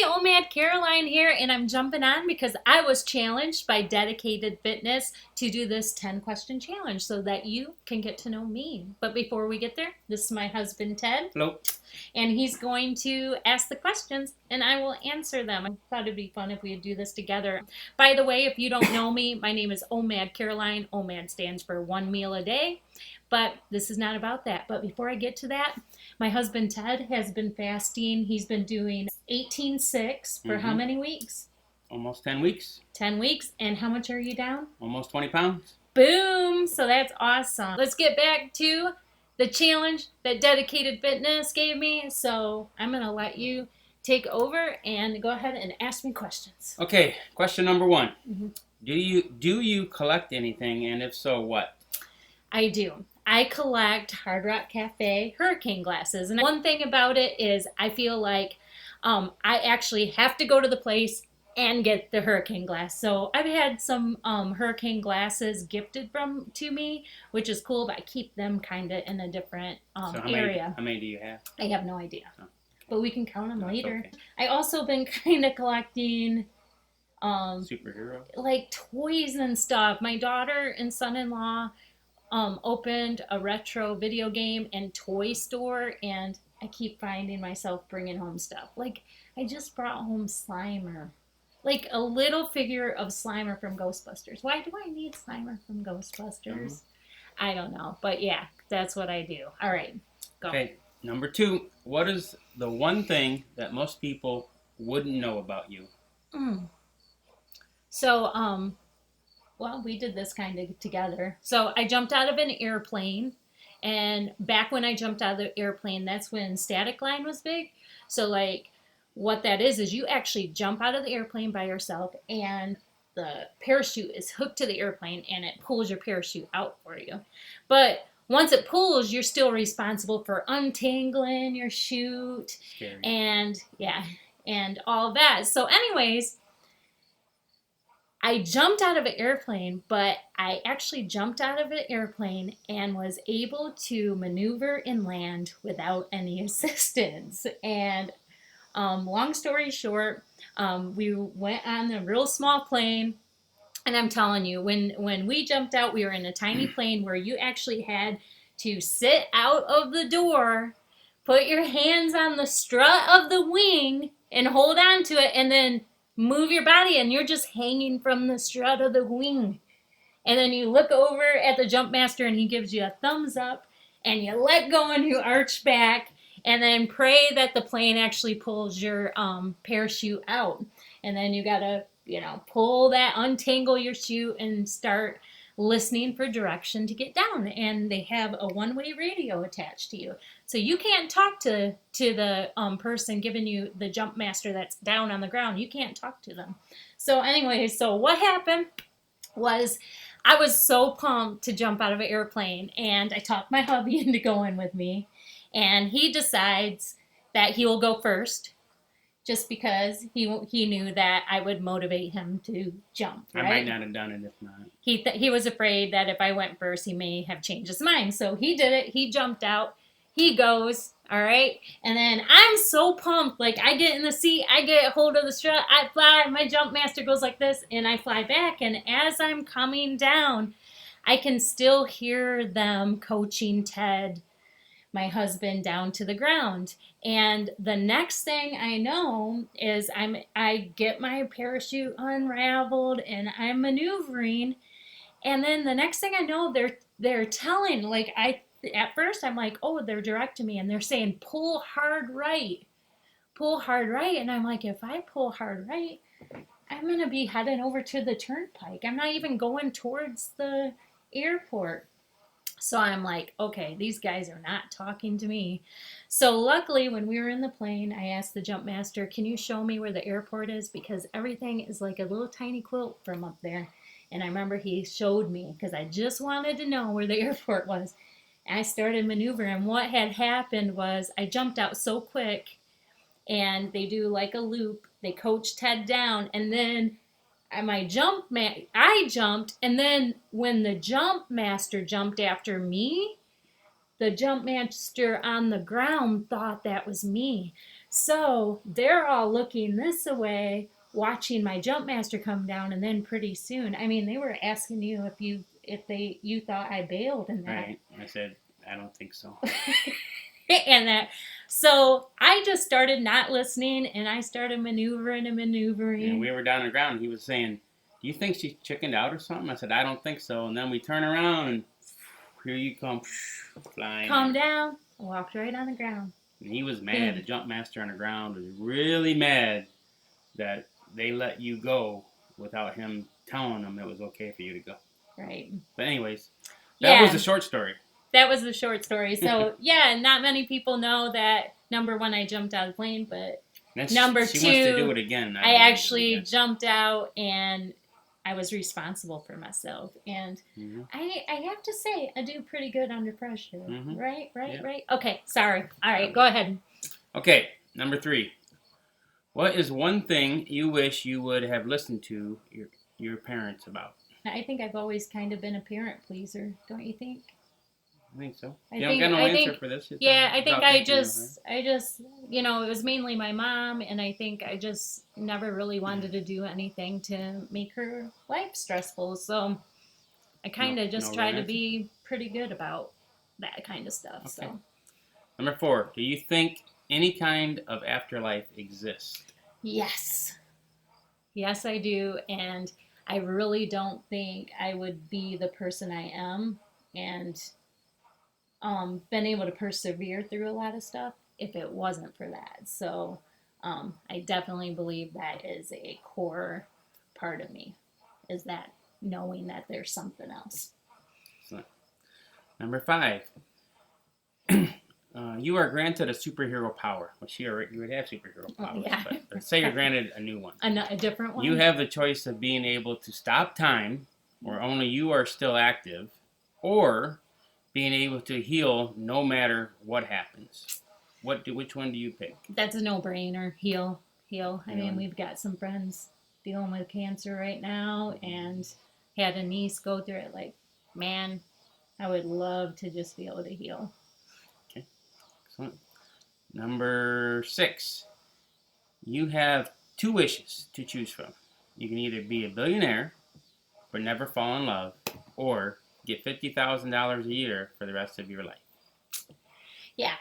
Hi, OMAD Caroline here, and I'm jumping on because I was challenged by Dedicated Fitness to do this 10 question challenge so that you can get to know me. But before we get there, this is my husband Ted. Hello. And he's going to ask the questions and I will answer them. I thought it'd be fun if we would do this together. By the way, if you don't know me, my name is OMAD Caroline. OMAD stands for one meal a day. But this is not about that. But before I get to that, my husband Ted has been fasting. He's been doing 18-6 for how many weeks? Almost 10 weeks. 10 weeks. And how much are you down? Almost 20 pounds. Boom! So that's awesome. Let's get back to the challenge that Dedicated Fitness gave me. So I'm going to let you take over and go ahead and ask me questions. Okay, question number one. Do you collect anything, and if so, what? I do. I collect Hard Rock Cafe hurricane glasses. And one thing about it is I feel like I actually have to go to the place and get the hurricane glass. So I've had some hurricane glasses gifted to me, which is cool, but I keep them kind of in a different area. How many do you have? I have no idea. Oh, okay. But we can count them later. Okay. I also been kind of collecting Superhero? like toys and stuff. My daughter and son-in-law opened a retro video game and toy store, and I keep finding myself bringing home stuff. Like, I just brought home Slimer. Like a little figure of Slimer from Ghostbusters. Why do I need Slimer from Ghostbusters? I don't know. But yeah, that's what I do. All right, go. Okay, number two. What is the one thing that most people wouldn't know about you? So, well, we did this kind of together. So I jumped out of an airplane. And back when I jumped out of the airplane, that's when static line was big. So, like, what that is you actually jump out of the airplane by yourself, and the parachute is hooked to the airplane, and it pulls your parachute out for you. But once it pulls, you're still responsible for untangling your chute. Scary. And all that. So, anyways, I jumped out of an airplane, but I actually jumped out of an airplane and was able to maneuver and land without any assistance. And long story short, we went on a real small plane. And I'm telling you, when we jumped out, we were in a tiny plane where you actually had to sit out of the door, put your hands on the strut of the wing and hold on to it, and then move your body, and you're just hanging from the strut of the wing. And then you look over at the jump master and he gives you a thumbs up, and you let go and you arch back, and then pray that the plane actually pulls your parachute out. And then you gotta, pull that, untangle your chute and start listening for direction to get down. And they have a one-way radio attached to you. So you can't talk to the person giving you the jump master that's down on the ground. You can't talk to them. So anyway, so what happened was I was so pumped to jump out of an airplane, and I talked my hubby into going with me, and he decides that he will go first just because he knew that I would motivate him to jump, right? I might not have done it if not. He was afraid that if I went first, he may have changed his mind. So he did it. He jumped out. He goes, all right? And then I'm so pumped. Like, I get in the seat. I get hold of the strut. I fly. My jump master goes like this, and I fly back. And as I'm coming down, I can still hear them coaching Ted, my husband, down to the ground. And the next thing I know is I get my parachute unraveled and I'm maneuvering, and then the next thing I know, they're telling, like, at first I'm like, oh, they're directing me, and they're saying pull hard right, and I'm like, if I pull hard right, I'm gonna be heading over to the turnpike. I'm not even going towards the airport. So I'm like, okay, these guys are not talking to me. So luckily, when we were in the plane, I asked the jump master, can you show me where the airport is? Because everything is like a little tiny quilt from up there. And I remember he showed me because I just wanted to know where the airport was. And I started maneuvering. What had happened was I jumped out so quick, and they do like a loop. They coach Ted down, and then I jumped, and then when the jump master jumped after me, the jump master on the ground thought that was me. So they're all looking this way, watching my jump master come down, and then pretty soon, I mean, they were asking you if you thought I bailed in that. Right. I said, I don't think so. And that, so I just started not listening, and I started maneuvering and maneuvering. And we were down on the ground. And he was saying, "Do you think she chickened out or something?" I said, "I don't think so." And then we turn around, and here you come, flying. Calm down. Walked right on the ground. And he was mad. The jump master on the ground was really mad that they let you go without him telling them it was okay for you to go. Right. But anyways, that was a short story. That was the short story. So, yeah, not many people know that, number one, I jumped out of the plane, but number two, she wants to do it again. I actually jumped out, and I was responsible for myself. And I have to say, I do pretty good under pressure. Right? Okay, sorry. All right, go ahead. Okay, number 3. What is one thing you wish you would have listened to your parents about? I think I've always kind of been a parent pleaser, don't you think? I think so. You don't got no answer for this? Yeah, I think I just, it was mainly my mom, and I think I just never really wanted to do anything to make her life stressful. So I kind of just try to be pretty good about that kind of stuff. Okay. So number 4, do you think any kind of afterlife exists? Yes. Yes, I do, and I really don't think I would be the person I am and been able to persevere through a lot of stuff if it wasn't for that. So I definitely believe that is a core part of me, is that knowing that there's something else. Excellent. Number 5, you are granted a superhero power. Well, you would have superhero powers, but say you're granted a new one. A different one? You have the choice of being able to stop time, where only you are still active, or being able to heal no matter what happens. Which one do you pick? That's a no-brainer. Heal. I mean, we've got some friends dealing with cancer right now, and had a niece go through it. Like, man, I would love to just be able to heal. Okay, excellent. Number 6, you have 2 wishes to choose from. You can either be a billionaire, but never fall in love, or get $50,000 a year for the rest of your life. Yeah,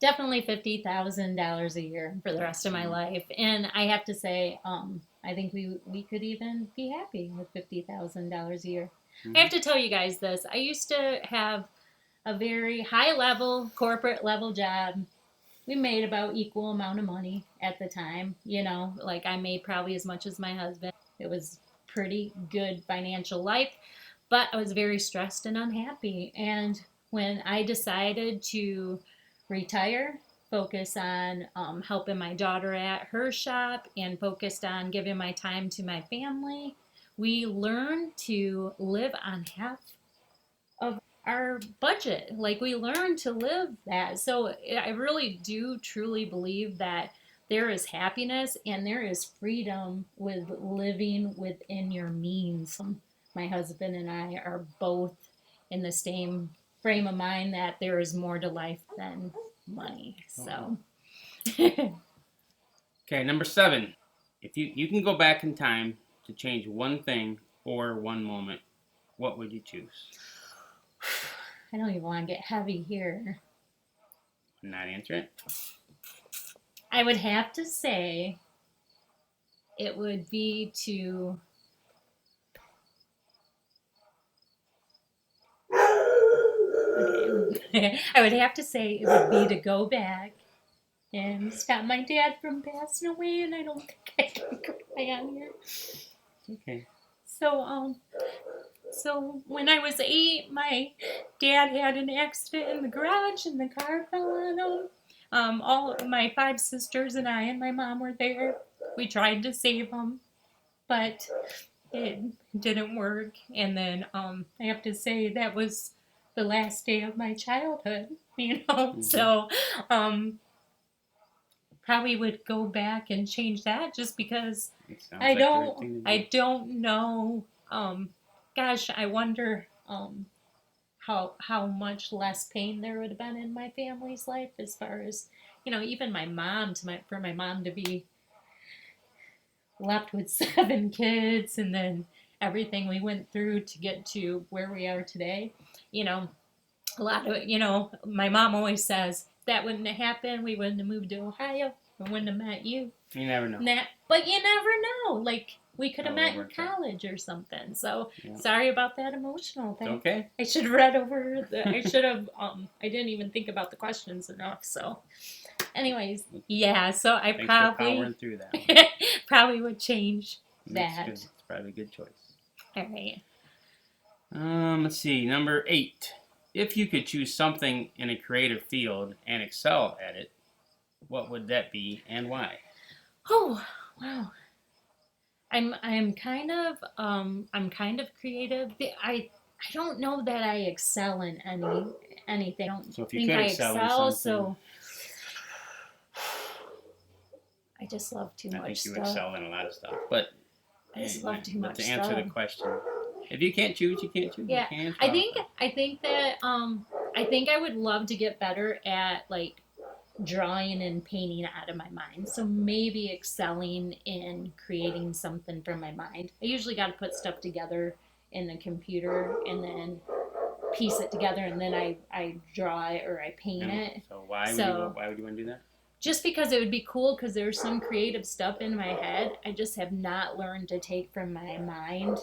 definitely $50,000 a year for the rest of my life. And I have to say, I think we could even be happy with $50,000 a year. I have to tell you guys this. I used to have a very high-level, corporate-level job. We made about equal amount of money at the time. Like I made probably as much as my husband. It was pretty good financial life, but I was very stressed and unhappy. And when I decided to retire, focus on helping my daughter at her shop, and focused on giving my time to my family, we learned to live on half of our budget. Like, we learned to live that. So I really do truly believe that there is happiness and there is freedom with living within your means. My husband and I are both in the same frame of mind that there is more to life than money. So okay, number 7, if you can go back in time to change one thing or one moment, what would you choose? I don't even want to get heavy here. Not answer it. I would have to say it would be to I would have to say it would be to go back and stop my dad from passing away, and I don't think I can cry on here. Okay. So when I was 8, my dad had an accident in the garage, and the car fell on him. All of my 5 sisters and I and my mom were there. We tried to save him, but it didn't work. And then I have to say that was the last day of my childhood, So probably would go back and change that, just because I don't know. Gosh, I wonder how much less pain there would have been in my family's life, as far as even my mom, for my mom to be left with 7 kids, and then everything we went through to get to where we are today, you know, a lot of, my mom always says that wouldn't have happened. We wouldn't have moved to Ohio. We wouldn't have met you. You never know. But you never know. Like, we could have met in worked out. college or something. So, Yeah. sorry about that emotional thing. It's okay. I should have read over I should have, I didn't even think about the questions enough. So, anyways, yeah, so I Thanks for probably, powering through that one. probably would change That's that. good. It's probably a good choice. All right. Let's see. Number 8. If you could choose something in a creative field and excel at it, what would that be and why? Oh, wow. I'm kind of creative. I don't know that I excel in anything. I don't So if you think could I excel in excel, something, so I just love too I much think you stuff. excel in a lot of stuff. But I just love too but much to answer stuff. the question, if you can't choose, you can't choose. Yeah, You can't I think that I think I would love to get better at like drawing and painting out of my mind. So maybe excelling in creating something from my mind. I usually got to put stuff together in the computer and then piece it together, and then I draw it or I paint it. So why would you want to do that? Just because it would be cool, because there's some creative stuff in my head I just have not learned to take from my mind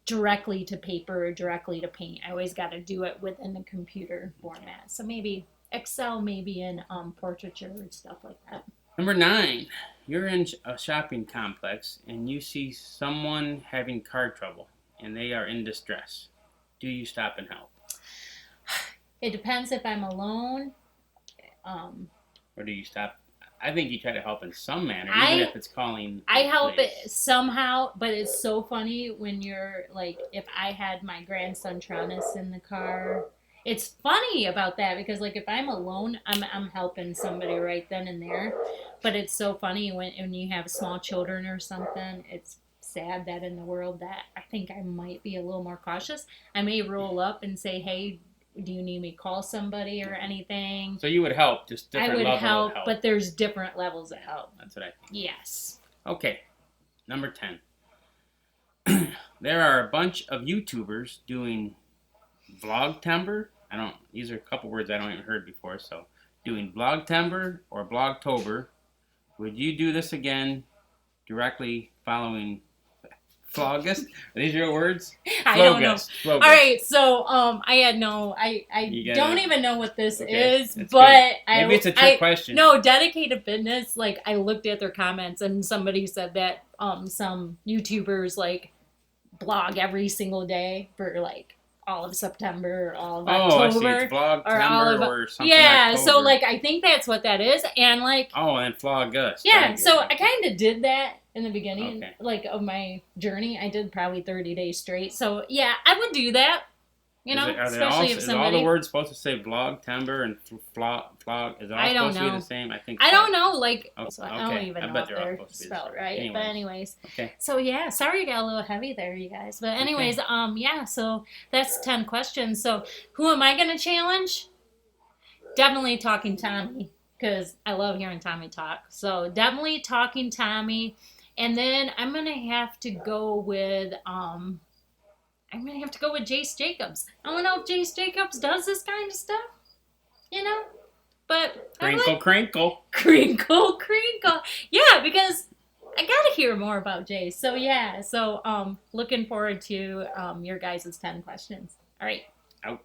directly to paper or directly to paint. I always got to do it within the computer format. So maybe Excel, maybe in portraiture or stuff like that. Number 9, you're in a shopping complex and you see someone having car trouble and they are in distress. Do you stop and help? It depends if I'm alone. Or do you stop? I think you try to help in some manner, even if it's calling. I help police. it somehow, but it's so funny when you're like, if I had my grandson Tronis in the car. It's funny about that because like if I'm alone, I'm helping somebody right then and there. But it's so funny when you have small children or something. It's sad that in the world that I think I might be a little more cautious. I may roll up and say, "Hey, do you need me to call somebody or anything?" So you would help, just different I would level help, of help. but there's different levels of help. That's what I think. Yes. Okay, number 10. There are a bunch of YouTubers doing vlogtember. These are a couple words I don't even heard before. So, doing vlogtember or vlogtober. Would you do this again directly following Vlogus? Are these your words? I don't know. Vlogus. All right, so I don't even know what this is, but maybe it's a trick question. No, dedicated fitness. Like I looked at their comments, and somebody said that some YouTubers like blog every single day for like all of September or all of October. I see. It's vlogtember or something. Yeah, October. so like I think that's what that is, and like and Vlogus. yeah, so I kind of did that in the beginning, Okay. like of my journey. I did probably 30 days straight. So yeah, I would do that. You know, especially if somebody. Is all the words supposed to say vlogtember and vlog? Is it all supposed to be the same? I think. I don't know. Like, Oh, so I don't even know if they're spelled right. But anyways, Okay. So yeah, sorry I got a little heavy there, you guys. But anyways, yeah. So that's 10 questions. So who am I gonna challenge? Definitely Talking Tommy, because I love hearing Tommy talk. So definitely Talking Tommy, and then I'm gonna have to go with Jace Jacobs. I don't know if Jace Jacobs does this kind of stuff, you know, but Crinkle, crinkle. Crinkle. Yeah, because I gotta hear more about Jace. So yeah, looking forward to your guys' 10 questions. All right. Out.